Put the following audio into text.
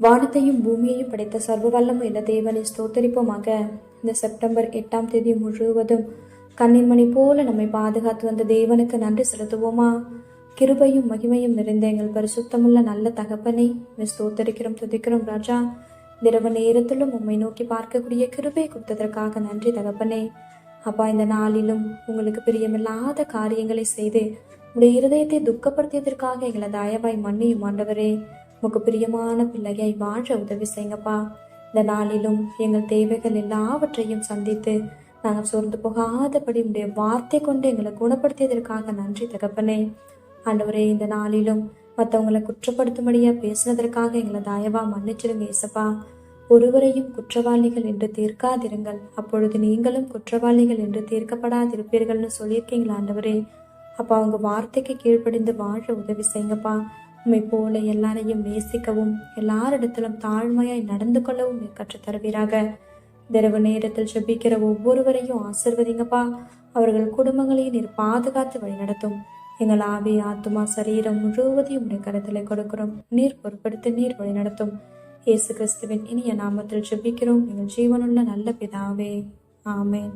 வானத்தையும் பூமியையும் படைத்த சர்வ வல்லமையுள்ள தேவனை ஸ்தோத்தரிப்போமாக. இந்த செப்டம்பர் 8ஆம் தேதி முழுவதும் கண்ணின்மணி போல நம்மை பாதுகாத்து வந்த தேவனுக்கு நன்றி செலுத்துவோமா? கிருபையும் மகிமையும் நிறைந்த எங்கள் பரிசுத்தமுள்ள நல்ல தகப்பனை ஸ்தோத்தரிக்கிறோம், துதிக்கிறோம் ராஜா. இரவு நேரத்திலும் உம்மை நோக்கி பார்க்கக்கூடிய கிருபை கொடுத்ததற்காக நன்றி தகப்பனே. அப்பா, இந்த நாளிலும் உங்களுக்கு பிரியமில்லாத காரியங்களை செய்து உடைய இருதயத்தை துக்கப்படுத்தியதற்காக எங்களை தயவாய் மன்னியும் ஆண்டவரே. உமக்கு பிரியமான பிள்ளையை வாழ உதவி செய்யுங்கப்பா. இந்த நாளிலும் எங்கள் தேவைகள் எல்லாவற்றையும் சந்தித்து நாங்கள் சோர்ந்து போகாதபடி உடைய வார்த்தை கொண்டு எங்களை குணப்படுத்தியதற்காக நன்றி தகப்பனே. ஆண்டவரே, இந்த நாளிலும் மற்றவங்களை குற்றப்படுத்தும்படியா பேசினதற்காக எங்களை தயவா மன்னிச்சிருங்க ஏசப்பா. ஒருவரையும் குற்றவாளிகள் என்று தீர்க்காதிருங்கள், அப்பொழுது நீங்களும் குற்றவாளிகள் என்று தீர்க்கப்படாதிருப்பீர்கள்னு சொல்லியிருக்கீங்களா ஆண்டவரே. அப்பா, அவங்க வார்த்தைக்கு கீழ்ப்படிந்து வாழ உதவி செய்யுங்கப்பா. உண்மை போல எல்லாரையும் நேசிக்கவும் எல்லாரிடத்திலும் தாழ்மையாய் நடந்து கொள்ளவும் கற்றுத் தருவீராக. இரவு நேரத்தில் ஜெபிக்கிற ஒவ்வொருவரையும் ஆசிர்வதிங்கப்பா. அவர்கள் குடும்பங்களையும் நீர் பாதுகாத்து வழிநடத்தும். எங்கள் ஆவி, ஆத்துமா, சரீரம் முழுவதையும் உடைய கருத்திலே கொடுக்கிறோம். நீர் பொறுப்படுத்தி நீர் வழிநடத்தும். இயேசு கிறிஸ்துவின் இனிய நாமத்தில் ஜெபிக்கிறோம் எங்கள் ஜீவனுள்ள நல்ல பிதாவே, ஆமேன்.